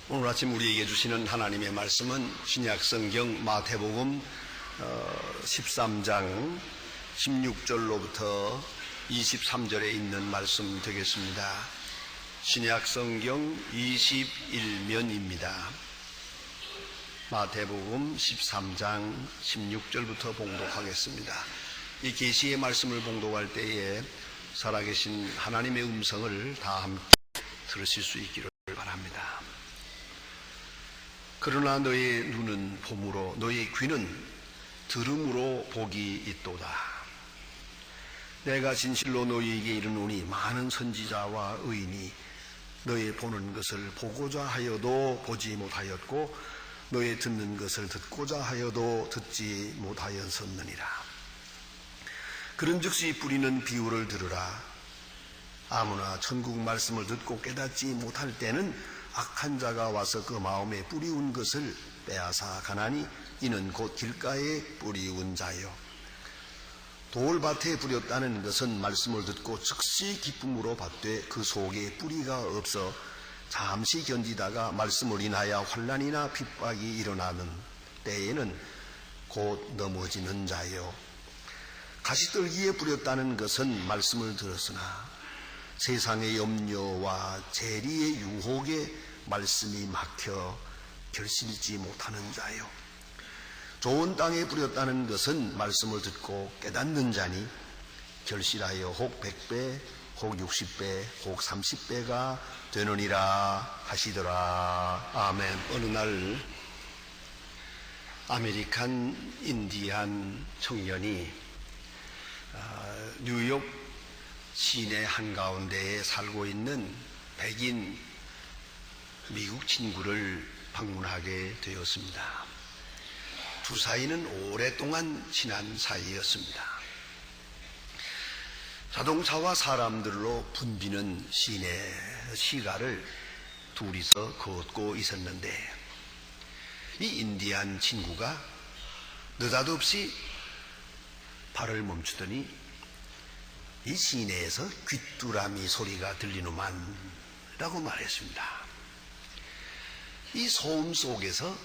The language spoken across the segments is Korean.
오늘 아침 우리에게 주시는 하나님의 말씀은 신약성경 마태복음 13장 16절로부터 23절에 있는 말씀 되겠습니다. 신약성경 21면입니다. 마태복음 13장 16절부터 봉독하겠습니다. 이 계시의 말씀을 봉독할 때에 살아계신 하나님의 음성을 다 함께 들으실 수 있기를 바랍니다. 그러나 너의 눈은 봄으로 너의 귀는 들음으로 복이 있도다. 내가 진실로 너희에게 이르노니 많은 선지자와 의인이 너의 보는 것을 보고자 하여도 보지 못하였고 너의 듣는 것을 듣고자 하여도 듣지 못하였었느니라. 그런즉시 뿌리는 비유를 들으라. 아무나 천국 말씀을 듣고 깨닫지 못할 때는 악한 자가 와서 그 마음에 뿌리운 것을 빼앗아 가나니 이는 곧 길가에 뿌리운 자요. 돌밭에 뿌렸다는 것은 말씀을 듣고 즉시 기쁨으로 받되 그 속에 뿌리가 없어 잠시 견디다가 말씀을 인하여 환난이나 핍박이 일어나는 때에는 곧 넘어지는 자요. 가시떨기에 뿌렸다는 것은 말씀을 들었으나 세상의 염려와 재리의 유혹에 말씀이 막혀 결실지 못하는 자요. 좋은 땅에 뿌렸다는 것은 말씀을 듣고 깨닫는 자니 결실하여 혹 100배, 혹 60배, 혹 30배가 되느니라 하시더라. 아멘. 어느 날 아메리칸 인디안 청년이 뉴욕 시내 한가운데에 살고 있는 백인 미국 친구를 방문하게 되었습니다. 두 사이는 오랫동안 친한 사이였습니다. 자동차와 사람들로 붐비는 시내 시가를 둘이서 걷고 있었는데 이 인디안 친구가 느닷없이 발을 멈추더니 이 시내에서 귀뚜라미 소리가 들리노만 라고 말했습니다. 이 소음 속에서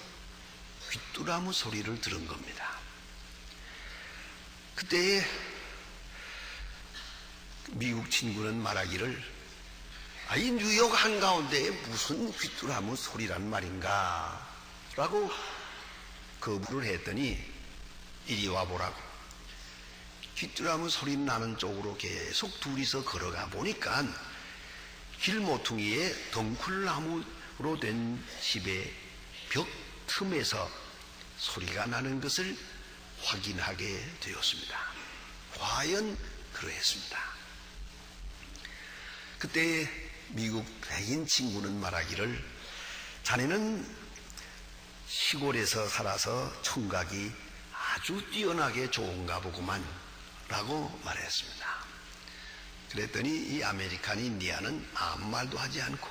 귀뚜라미 소리를 들은 겁니다. 그때에 미국 친구는 말하기를 이 뉴욕 한가운데에 무슨 귀뚜라미 소리란 말인가 라고 거부를 했더니 이리 와보라고. 귀뚜라미 소리 나는 쪽으로 계속 둘이서 걸어가 보니까 길 모퉁이에 덩쿨나무로 된 집의 벽 틈에서 소리가 나는 것을 확인하게 되었습니다. 과연 그러했습니다. 그때 미국 백인 친구는 말하기를 자네는 시골에서 살아서 청각이 아주 뛰어나게 좋은가 보구만 라고 말했습니다. 그랬더니 이 아메리칸 인디안은 아무 말도 하지 않고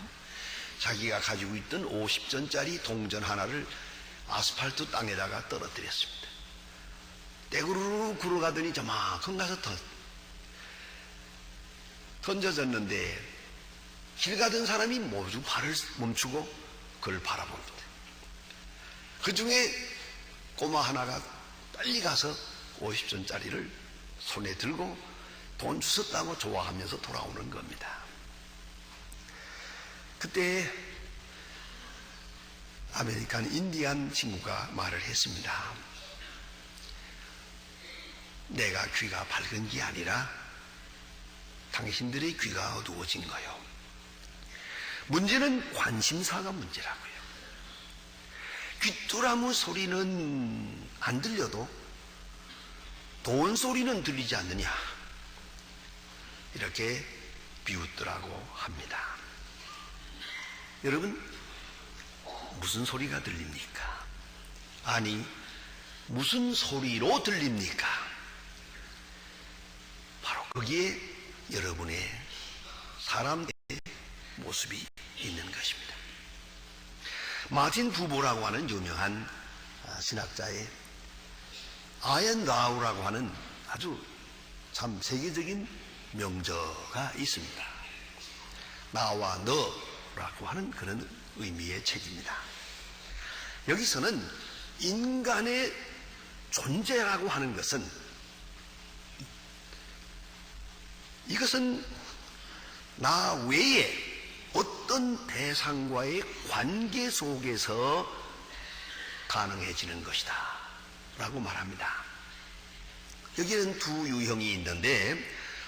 자기가 가지고 있던 50전짜리 동전 하나를 아스팔트 땅에다가 떨어뜨렸습니다. 떼구르르 굴러가더니 저만큼 가서 던져졌는데 길 가던 사람이 모두 발을 멈추고 그걸 바라봅니다. 그 중에 꼬마 하나가 빨리 가서 50전짜리를 손에 들고 돈 주웠다고 좋아하면서 돌아오는 겁니다. 그때 아메리칸 인디안 친구가 말을 했습니다. 내가 귀가 밝은 게 아니라 당신들의 귀가 어두워진 거요. 문제는 관심사가 문제라고요. 귀뚜라미 소리는 안 들려도 돈 소리는 들리지 않느냐 이렇게 비웃더라고 합니다. 여러분 무슨 소리가 들립니까? 아니 무슨 소리로 들립니까? 바로 거기에 여러분의 사람의 모습이 있는 것입니다. 마틴 부보라고 하는 유명한 신학자의 아연 라우라고 하는 아주 참 세계적인 명저가 있습니다. 나와 너 라고 하는 그런 의미의 책입니다. 여기서는 인간의 존재라고 하는 것은 이것은 나 외에 어떤 대상과의 관계 속에서 가능해지는 것이다 라고 말합니다. 여기는 두 유형이 있는데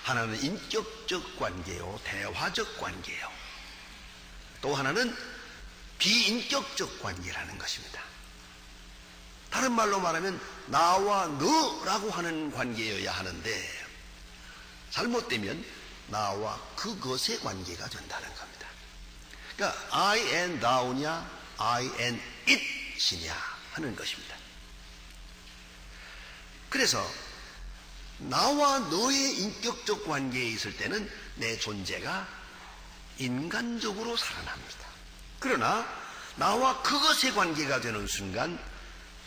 하나는 인격적 관계요, 대화적 관계요. 또 하나는 비인격적 관계라는 것입니다. 다른 말로 말하면 나와 너라고 하는 관계여야 하는데 잘못되면 나와 그것의 관계가 된다는 겁니다. 그러니까 I and thou냐 I and it이냐 하는 것입니다. 그래서 나와 너의 인격적 관계에 있을 때는 내 존재가 인간적으로 살아납니다. 그러나 나와 그것의 관계가 되는 순간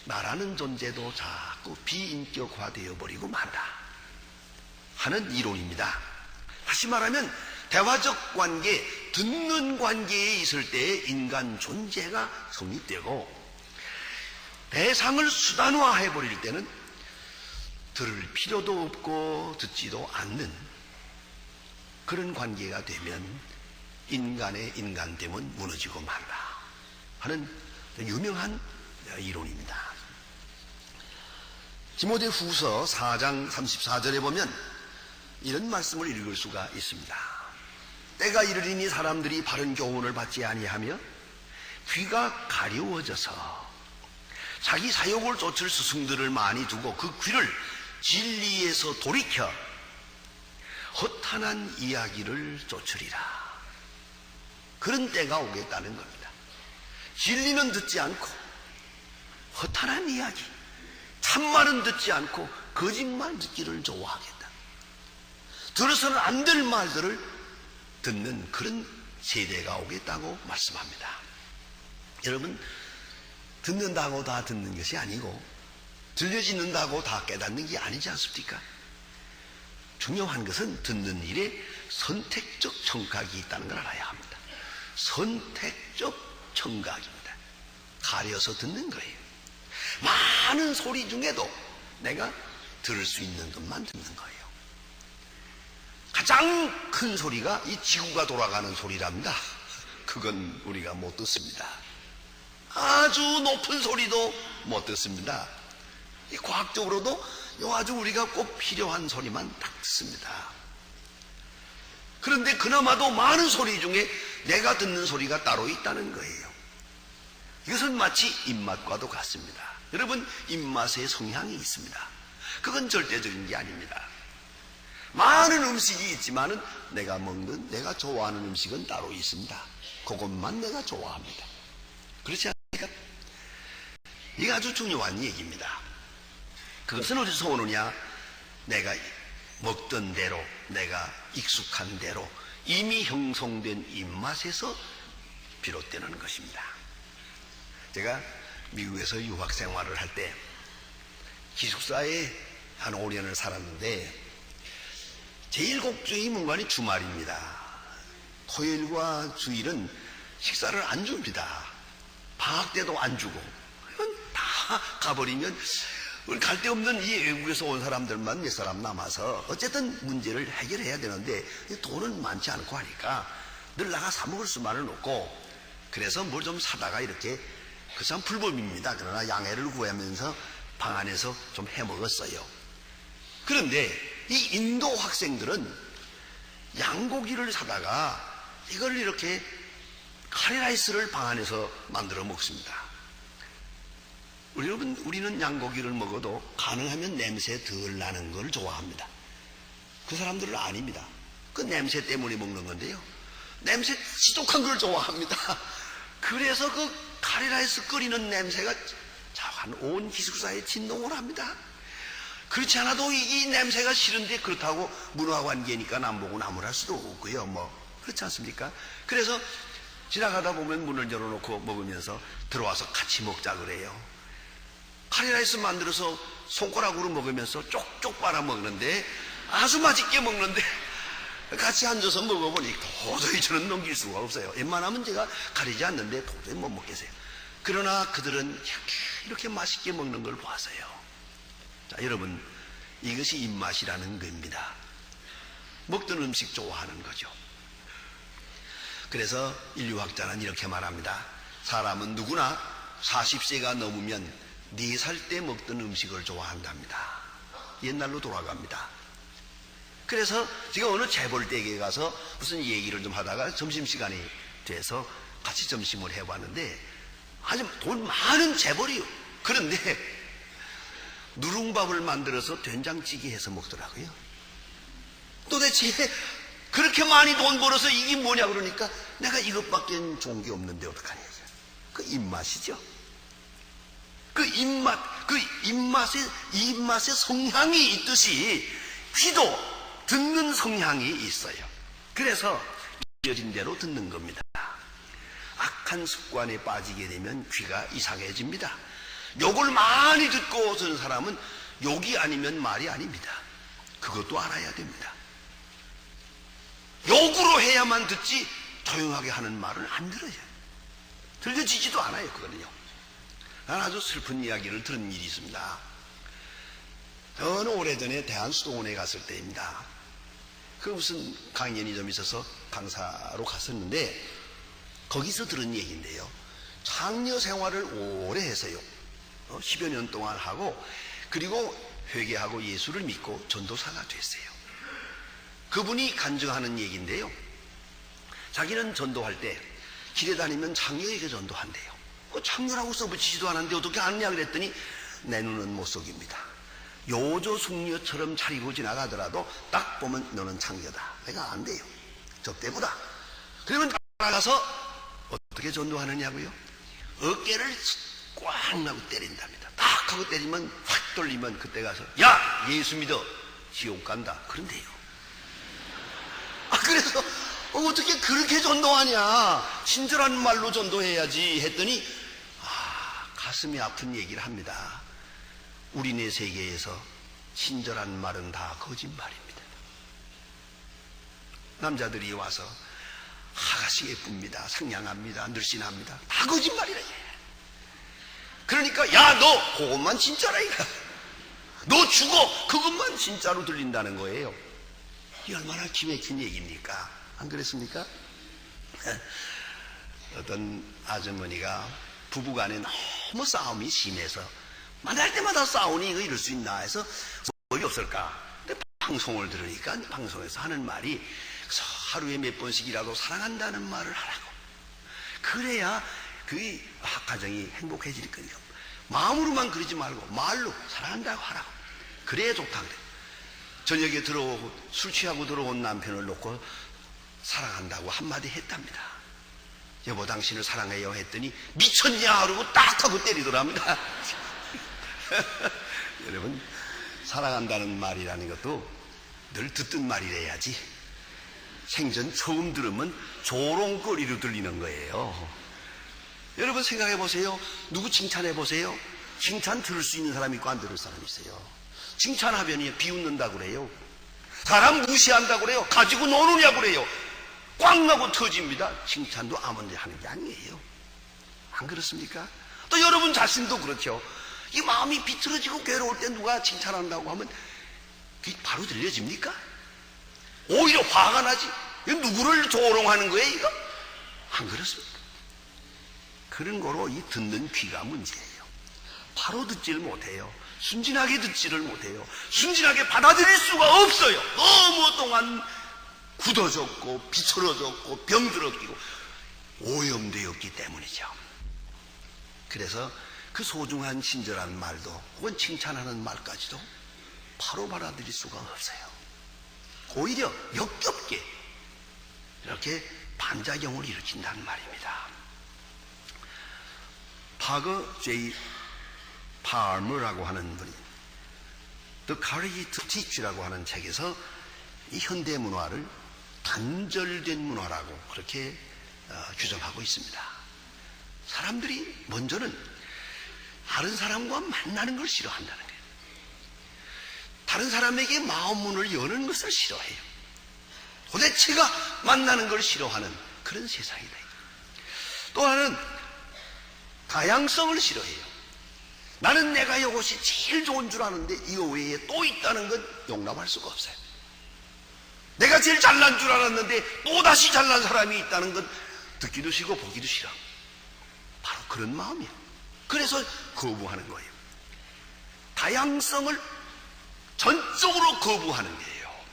나라는 존재도 자꾸 비인격화되어 버리고 만다 하는 이론입니다. 다시 말하면 대화적 관계, 듣는 관계에 있을 때 인간 존재가 성립되고 대상을 수단화해 버릴 때는 들을 필요도 없고 듣지도 않는 그런 관계가 되면 인간의 인간됨은 무너지고 말다 하는 유명한 이론입니다. 디모데 후서 4장 34절에 보면 이런 말씀을 읽을 수가 있습니다. 때가 이르리니 사람들이 바른 교훈을 받지 아니하며 귀가 가려워져서 자기 사욕을 쫓을 스승들을 많이 두고 그 귀를 진리에서 돌이켜 허탄한 이야기를 쫓으리라. 그런 때가 오겠다는 겁니다. 진리는 듣지 않고 허탄한 이야기, 참말은 듣지 않고 거짓말 듣기를 좋아하겠다. 들어서는 안 될 말들을 듣는 그런 세대가 오겠다고 말씀합니다. 여러분, 듣는다고 다 듣는 것이 아니고 들려지는다고 다 깨닫는 게 아니지 않습니까? 중요한 것은 듣는 일에 선택적 청각이 있다는 걸 알아야 합니다. 선택적 청각입니다. 가려서 듣는 거예요. 많은 소리 중에도 내가 들을 수 있는 것만 듣는 거예요. 가장 큰 소리가 이 지구가 돌아가는 소리랍니다. 그건 우리가 못 듣습니다. 아주 높은 소리도 못 듣습니다. 이 과학적으로도 아주 우리가 꼭 필요한 소리만 딱 듣습니다. 그런데 그나마도 많은 소리 중에 내가 듣는 소리가 따로 있다는 거예요. 이것은 마치 입맛과도 같습니다. 여러분, 입맛에 성향이 있습니다. 그건 절대적인 게 아닙니다. 많은 음식이 있지만은 내가 먹는, 내가 좋아하는 음식은 따로 있습니다. 그것만 내가 좋아합니다. 그렇지 않습니까? 이게 아주 중요한 얘기입니다. 그것은 어디서 오느냐? 내가 먹던 대로, 내가 익숙한 대로 이미 형성된 입맛에서 비롯되는 것입니다. 제가 미국에서 유학 생활을 할 때 기숙사에 한 5년을 살았는데 제일 걱정이 뭔가니 주말입니다. 토요일과 주일은 식사를 안 줍니다. 방학 때도 안 주고 다 가버리면 갈 데 없는 이 외국에서 온 사람들만 몇 사람 남아서 어쨌든 문제를 해결해야 되는데 돈은 많지 않고 하니까 늘 나가 사 먹을 수만은 없고, 그래서 뭘 좀 사다가 이렇게, 그참 불법입니다. 그러나 양해를 구하면서 방 안에서 좀 해 먹었어요. 그런데 이 인도 학생들은 양고기를 사다가 이걸 이렇게 카레라이스를 방 안에서 만들어 먹습니다. 여러분, 우리는 양고기를 먹어도 가능하면 냄새 덜 나는 걸 좋아합니다. 그 사람들은 아닙니다. 그 냄새 때문에 먹는 건데요, 냄새 지독한 걸 좋아합니다. 그래서 그 카레라이스 끓이는 냄새가 온 기숙사에 진동을 합니다. 그렇지 않아도 이 냄새가 싫은데, 그렇다고 문화관계니까 남보고 나무랄 수도 없고요. 그렇지 않습니까? 그래서 지나가다 보면 문을 열어놓고 먹으면서 들어와서 같이 먹자 그래요. 카레라이스 만들어서 손가락으로 먹으면서 쪽쪽 빨아 먹는데, 아주 맛있게 먹는데 같이 앉아서 먹어보니 도저히 저는 넘길 수가 없어요. 웬만하면 제가 가리지 않는데 도저히 못 먹겠어요. 그러나 그들은 이렇게 맛있게 먹는 걸 보았어요. 자, 여러분, 이것이 입맛이라는 겁니다. 먹던 음식 좋아하는 거죠. 그래서 인류학자는 이렇게 말합니다. 사람은 누구나 40세가 넘으면 4살 때 먹던 음식을 좋아한답니다. 옛날로 돌아갑니다. 그래서 제가 어느 재벌댁에 가서 무슨 얘기를 좀 하다가 점심시간이 돼서 같이 점심을 해봤는데 아주 돈 많은 재벌이요. 그런데 누룽밥을 만들어서 된장찌개 해서 먹더라고요. 도대체 그렇게 많이 돈 벌어서 이게 뭐냐 그러니까 내가 이것밖에 좋은 게 없는데 어떡하냐. 그 입맛이죠. 그 입맛의 성향이 있듯이 귀도 듣는 성향이 있어요. 그래서 이어진 대로 듣는 겁니다. 악한 습관에 빠지게 되면 귀가 이상해집니다. 욕을 많이 듣고 드는 사람은 욕이 아니면 말이 아닙니다. 그것도 알아야 됩니다. 욕으로 해야만 듣지 조용하게 하는 말은 안 들어요. 들려지지도 않아요. 그거는요. 난 아주 슬픈 이야기를 들은 일이 있습니다. 어느 오래전에 대한수도원에 갔을 때입니다. 그 무슨 강연이 좀 있어서 강사로 갔었는데 거기서 들은 얘기인데요. 장녀 생활을 오래 했어요. 10여 년 동안 하고 그리고 회개하고 예수를 믿고 전도사가 됐어요. 그분이 간증하는 얘기인데요. 자기는 전도할 때 길에 다니면 장녀에게 전도한대요. 장녀라고 써붙이지도 않았는데 어떻게 아느냐 그랬더니 내 눈은 못 속입니다. 요조 숙녀처럼 차리고 지나가더라도 딱 보면 너는 장녀다. 내가 안 돼요. 저 때보다. 그러면 나가서 어떻게 전도하느냐고요? 어깨를 꽉 나고 때린답니다. 딱 하고 때리면 확 돌리면 그때 가서 야 예수 믿어 지옥 간다. 그런데요. 그래서 어떻게 그렇게 전도하냐. 친절한 말로 전도해야지 했더니 가슴이 아픈 얘기를 합니다. 우리네 세계에서 친절한 말은 다 거짓말입니다. 남자들이 와서 아가씨 예쁩니다. 상냥합니다. 늘씬합니다. 다 거짓말이라. 그러니까 야 너 그것만 진짜라 이거. 너 죽어 그것만 진짜로 들린다는 거예요. 이 얼마나 기맥힌 얘기입니까? 안 그랬습니까? 어떤 아주머니가 부부간에 너무 싸움이 심해서 만날 때마다 싸우니 이거 이럴 수 있나 해서 뭐이 없을까? 근데 방송을 들으니까 방송에서 하는 말이 하루에 몇 번씩이라도 사랑한다는 말을 하라고. 그래야 그 가정이 행복해질 거니까. 마음으로만 그러지 말고 말로 사랑한다고 하라고. 그래야 좋다 그래. 저녁에 들어오고 술 취하고 들어온 남편을 놓고 사랑한다고 한마디 했답니다. 여보 당신을 사랑해요 했더니 미쳤냐 그러고 딱 하고 때리더랍니다. 여러분 사랑한다는 말이라는 것도 늘 듣던 말이래야지 생전 처음 들으면 조롱거리로 들리는 거예요. 여러분 생각해 보세요. 누구 칭찬해 보세요. 칭찬 들을 수 있는 사람이 있고 안 들을 사람이 있어요. 칭찬하면 비웃는다고 그래요. 사람 무시한다고 그래요. 가지고 노느냐고 그래요. 꽉 나고 터집니다. 칭찬도 아무나 하는 게 아니에요. 안 그렇습니까? 또 여러분 자신도 그렇죠. 이 마음이 비틀어지고 괴로울 때 누가 칭찬한다고 하면 그게 바로 들려집니까? 오히려 화가 나지. 누구를 조롱하는 거예요 이거? 안 그렇습니까? 그런 거로 이 듣는 귀가 문제예요. 바로 듣지를 못해요. 순진하게 듣지를 못해요. 순진하게 받아들일 수가 없어요. 너무 동안 굳어졌고 비틀어졌고 병들었고 오염되었기 때문이죠. 그래서 그 소중한 친절한 말도 혹은 칭찬하는 말까지도 바로 받아들일 수가 없어요. 오히려 역겹게 이렇게 반작용을 일으킨다는 말입니다. 파거 J. 팔머라고 하는 분이 The Courage to Teach라고 하는 책에서 이 현대 문화를 단절된 문화라고 그렇게 규정하고 있습니다. 사람들이 먼저는 다른 사람과 만나는 걸 싫어한다는 거예요. 다른 사람에게 마음 문을 여는 것을 싫어해요. 도대체가 만나는 걸 싫어하는 그런 세상이다. 또 하나는 다양성을 싫어해요. 나는 내가 이것이 제일 좋은 줄 아는데 이거 외에 또 있다는 건 용납할 수가 없어요. 내가 제일 잘난 줄 알았는데 또다시 잘난 사람이 있다는 건 듣기도 싫고 보기도 싫어. 바로 그런 마음이에요. 그래서 거부하는 거예요. 다양성을 전적으로 거부하는 거예요.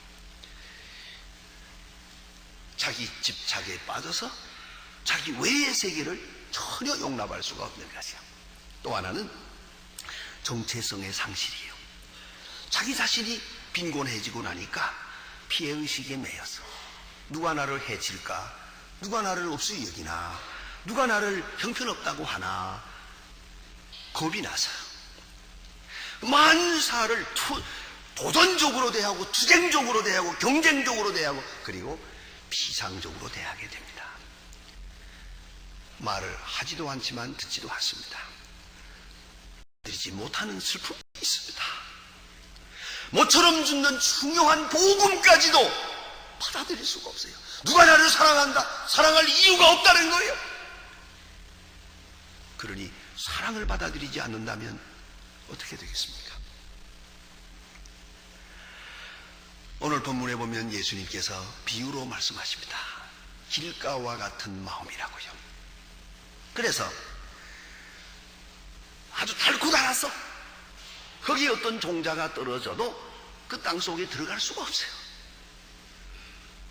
자기 집착에 빠져서 자기 외의 세계를 전혀 용납할 수가 없는 것이야. 또 하나는 정체성의 상실이에요. 자기 자신이 빈곤해지고 나니까 피해의식에 매여서 누가 나를 해칠까, 누가 나를 없이 여기나, 누가 나를 형편없다고 하나 겁이 나서 만사를 도전적으로 대하고 투쟁적으로 대하고 경쟁적으로 대하고 그리고 비상적으로 대하게 됩니다. 말을 하지도 않지만 듣지도 않습니다. 드리지 못하는 슬픔이 있습니다. 모처럼 죽는 중요한 복음까지도 받아들일 수가 없어요. 누가 나를 사랑한다? 사랑할 이유가 없다는 거예요. 그러니 사랑을 받아들이지 않는다면 어떻게 되겠습니까? 오늘 본문에 보면 예수님께서 비유로 말씀하십니다. 길가와 같은 마음이라고요. 그래서 아주 닳고 닳았어. 거기에 어떤 종자가 떨어져도 그 땅 속에 들어갈 수가 없어요.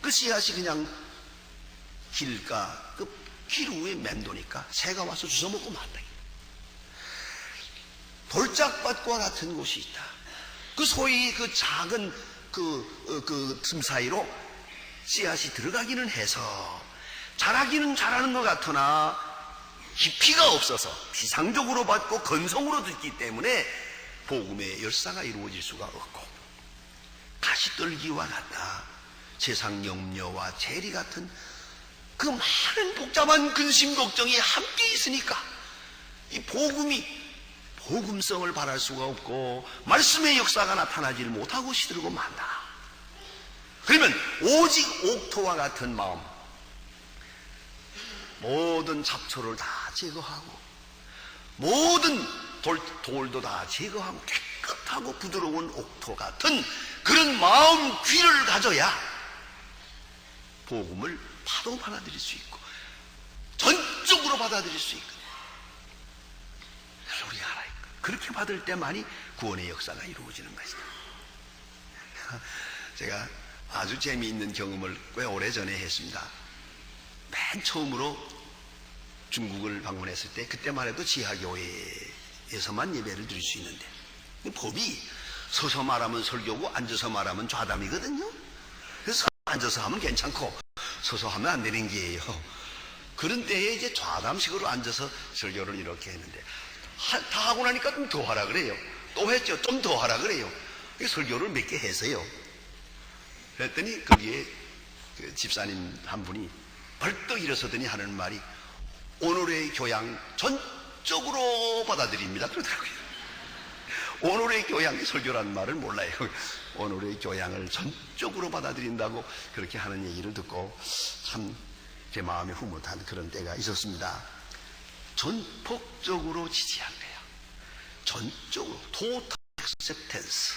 그 씨앗이 그냥 길가, 그 길 위에 맴도니까 새가 와서 주워먹고 만다. 돌짝밭과 같은 곳이 있다. 그 소위 그 작은 그 틈 사이로 씨앗이 들어가기는 해서 자라기는 자라는 것 같으나 깊이가 없어서 피상적으로 받고 건성으로 듣기 때문에 복음의 열사가 이루어질 수가 없고 가시떨기와 같다. 세상 염려와 재리 같은 그 많은 복잡한 근심 걱정이 함께 있으니까 이 복음성을 발할 수가 없고 말씀의 역사가 나타나질 못하고 시들고 만다. 그러면 오직 옥토와 같은 마음, 모든 잡초를 다 제거하고 모든 돌도 다 제거하고 깨끗하고 부드러운 옥토 같은 그런 마음 귀를 가져야 복음을 바로 받아들일 수 있고 전적으로 받아들일 수 있고, 그래서 우리가 알아요. 그렇게 받을 때만이 구원의 역사가 이루어지는 것이다. 제가 아주 재미있는 경험을 꽤 오래전에 했습니다. 맨 처음으로 중국을 방문했을 때 그때만 해도 지하교회에서만 예배를 드릴 수 있는데 법이 서서 말하면 설교고 앉아서 말하면 좌담이거든요. 그래서 앉아서 하면 괜찮고 서서 하면 안 되는 게예요. 그런 때에 이제 좌담식으로 앉아서 설교를 이렇게 했는데 다 하고 나니까 좀 더 하라 그래요. 또 했죠. 좀 더 하라 그래요. 설교를 몇 개 해서요. 그랬더니 거기에 그 집사님 한 분이 벌떡 일어서더니 하는 말이 오늘의 교양 전적으로 받아들입니다 그러더라고요. 오늘의 교양, 설교라는 말을 몰라요. 오늘의 교양을 전적으로 받아들인다고 그렇게 하는 얘기를 듣고 참 제 마음이 흐뭇한 그런 때가 있었습니다. 전폭적으로 지지한 거예요. 전적으로 total acceptance.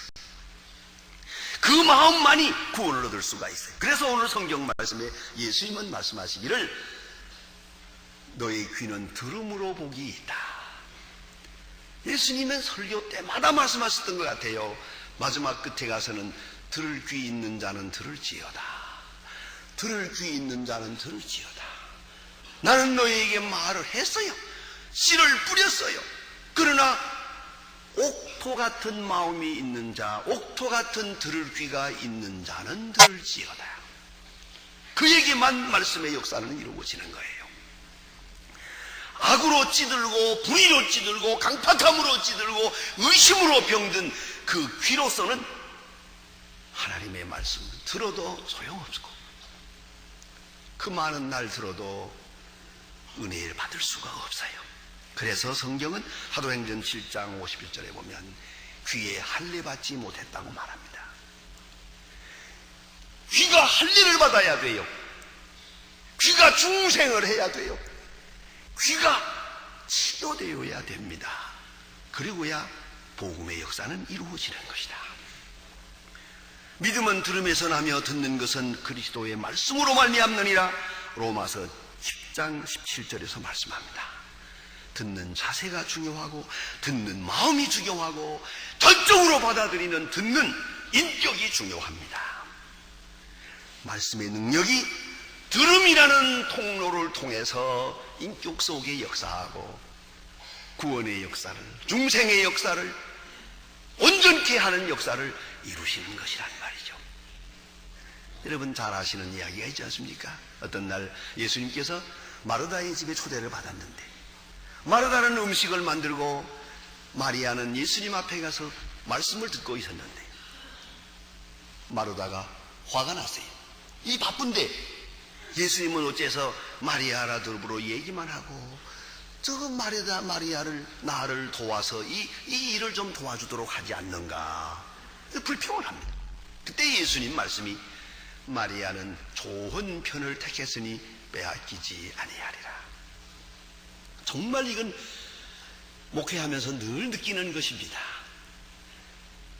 그 마음만이 구원을 얻을 수가 있어요. 그래서 오늘 성경 말씀에 예수님은 말씀하시기를 너의 귀는 들음으로 복이 있다. 예수님은 설교 때마다 말씀하셨던 것 같아요. 마지막 끝에 가서는 들을 귀 있는 자는 들을지어다. 들을 귀 있는 자는 들을지어다. 나는 너희에게 말을 했어요. 씨를 뿌렸어요. 그러나 옥토 같은 마음이 있는 자, 옥토 같은 들을 귀가 있는 자는 들을지어다. 그에게만 말씀의 역사는 이루어지는 거예요. 악으로 찌들고 불의로 찌들고 강팍함으로 찌들고 의심으로 병든 그 귀로서는 하나님의 말씀을 들어도 소용없고 그 많은 날 들어도 은혜를 받을 수가 없어요. 그래서 성경은 사도행전 7장 51절에 보면 귀에 할례 받지 못했다고 말합니다. 귀가 할례를 받아야 돼요. 귀가 중생을 해야 돼요. 귀가 치료되어야 됩니다. 그리고야 복음의 역사는 이루어지는 것이다. 믿음은 들음에서 나며 듣는 것은 그리스도의 말씀으로 말미암느니라. 로마서 10장 17절에서 말씀합니다. 듣는 자세가 중요하고 듣는 마음이 중요하고 전적으로 받아들이는 듣는 인격이 중요합니다. 말씀의 능력이 들음이라는 통로를 통해서 인격 속에 역사하고 구원의 역사를, 중생의 역사를, 온전케 하는 역사를 이루시는 것이란 말이죠. 여러분 잘 아시는 이야기가 있지 않습니까? 어떤 날 예수님께서 마르다의 집에 초대를 받았는데 마르다는 음식을 만들고 마리아는 예수님 앞에 가서 말씀을 듣고 있었는데 마르다가 화가 났어요. 이 바쁜데 예수님은 어째서 마리아라 더불어 얘기만 하고 저거 마리아를 나를 도와서 이 일을 좀 도와주도록 하지 않는가 불평을 합니다. 그때 예수님 말씀이 마리아는 좋은 편을 택했으니 빼앗기지 아니하리라. 정말 이건 목회하면서 늘 느끼는 것입니다.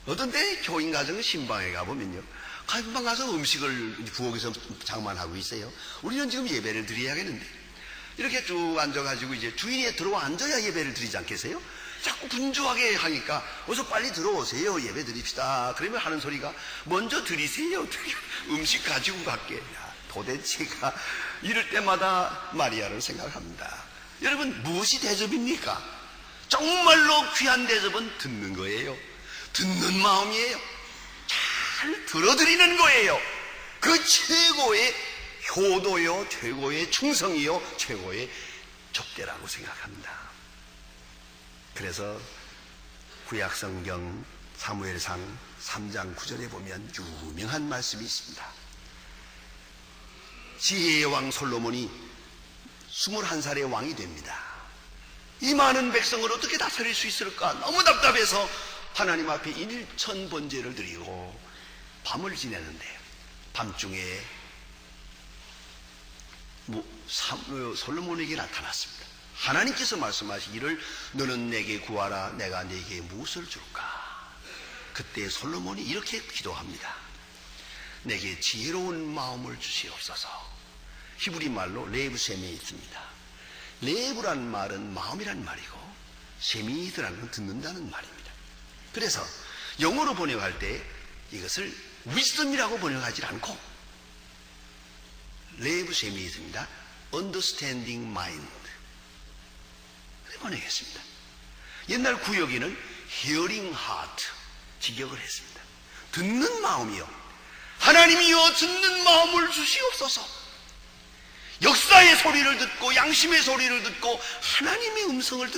어떤 때 교인 가정 신방에 가보면요, 신방 가서 음식을 부엌에서 장만하고 있어요. 우리는 지금 예배를 드려야겠는데 이렇게 쭉 앉아가지고 이제 주인이 들어와 앉아야 예배를 드리지 않겠어요? 자꾸 분주하게 하니까 어서 빨리 들어오세요, 예배 드립시다. 그러면 하는 소리가 먼저 드리세요, 음식 가지고 갈게. 도대체가 이럴 때마다 마리아를 생각합니다. 여러분 무엇이 대접입니까? 정말로 귀한 대접은 듣는 거예요. 듣는 마음이에요. 잘 들어드리는 거예요. 그 최고의 효도요, 최고의 충성이요, 최고의 접대라고 생각합니다. 그래서 구약성경 사무엘상 3장 9절에 보면 유명한 말씀이 있습니다. 지혜의 왕 솔로몬이 21살의 왕이 됩니다. 이 많은 백성을 어떻게 다스릴 수 있을까? 너무 답답해서 하나님 앞에 1000번제를 드리고 밤을 지내는데 밤중에 솔로몬에게 나타났습니다. 하나님께서 말씀하시기를 너는 내게 구하라. 내가 네게 무엇을 줄까? 그때 솔로몬이 이렇게 기도합니다. 내게 지혜로운 마음을 주시옵소서. 히브리 말로 레브 셈이 있습니다. 레브란 말은 마음이란 말이고 세미드라는 건 듣는다는 말입니다. 그래서 영어로 번역할 때 이것을 wisdom이라고 번역하지 않고 레브 셈이 있습니다. understanding mind 번역했습니다. 옛날 구역에는 hearing heart 직역을 했습니다. 듣는 마음이요, 하나님이여 듣는 마음을 주시옵소서. 역사의 소리를 듣고 양심의 소리를 듣고 하나님의 음성을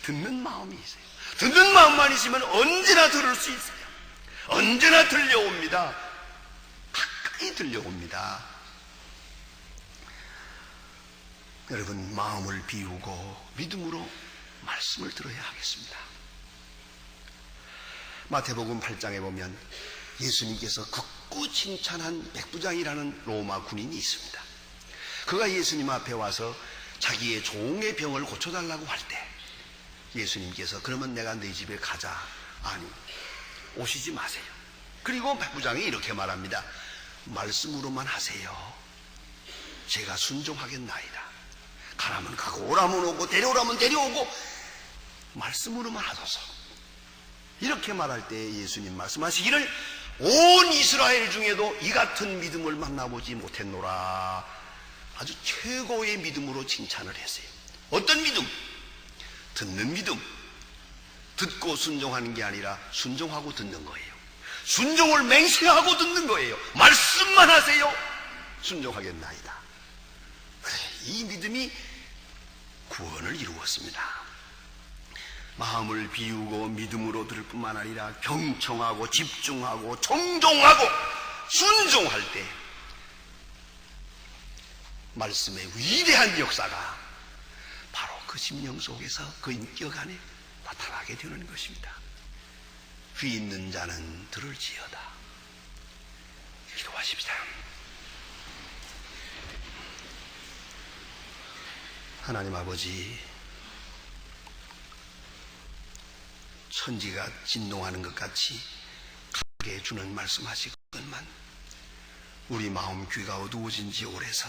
듣는 마음이 있어요. 듣는 마음만 있으면 언제나 들을 수 있어요. 언제나 들려옵니다. 가까이 들려옵니다. 여러분 마음을 비우고 믿음으로 말씀을 들어야 하겠습니다. 마태복음 8장에 보면 예수님께서 극구 칭찬한 백부장이라는 로마 군인이 있습니다. 그가 예수님 앞에 와서 자기의 종의 병을 고쳐달라고 할 때 예수님께서 그러면 내가 네 집에 가자. 아니, 오시지 마세요. 그리고 백부장이 이렇게 말합니다. 말씀으로만 하세요. 제가 순종하겠나이다. 가라면 가고 오라면 오고 데려오라면 데려오고 말씀으로만 하소서. 이렇게 말할 때 예수님 말씀하시기를 온 이스라엘 중에도 이 같은 믿음을 만나보지 못했노라. 아주 최고의 믿음으로 칭찬을 했어요. 어떤 믿음? 듣는 믿음. 듣고 순종하는 게 아니라 순종하고 듣는 거예요. 순종을 맹세하고 듣는 거예요. 말씀만 하세요. 순종하겠나이다. 그래, 이 믿음이 구원을 이루었습니다. 마음을 비우고 믿음으로 들을 뿐만 아니라 경청하고 집중하고 정종하고 순종할 때 말씀의 위대한 역사가 바로 그 심령 속에서 그 인격 안에 나타나게 되는 것입니다. 귀 있는 자는 들을지어다. 기도하십시다. 하나님 아버지, 천지가 진동하는 것 같이 크게 주는 말씀하시건만 우리 마음 귀가 어두워진 지 오래서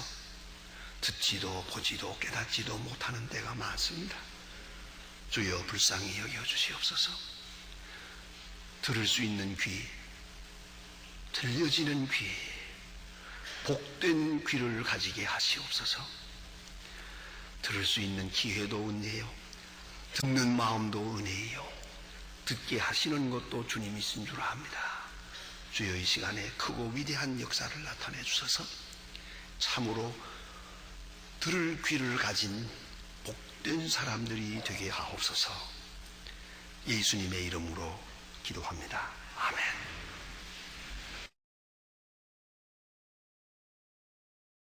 듣지도 보지도 깨닫지도 못하는 때가 많습니다. 주여 불쌍히 여겨주시옵소서. 들을 수 있는 귀, 들려지는 귀, 복된 귀를 가지게 하시옵소서. 들을 수 있는 기회도 은혜요, 듣는 마음도 은혜요, 듣게 하시는 것도 주님이신 줄 압니다. 주여 이 시간에 크고 위대한 역사를 나타내 주셔서 참으로 들을 귀를 가진 복된 사람들이 되게 하옵소서. 예수님의 이름으로 기도합니다. 아멘.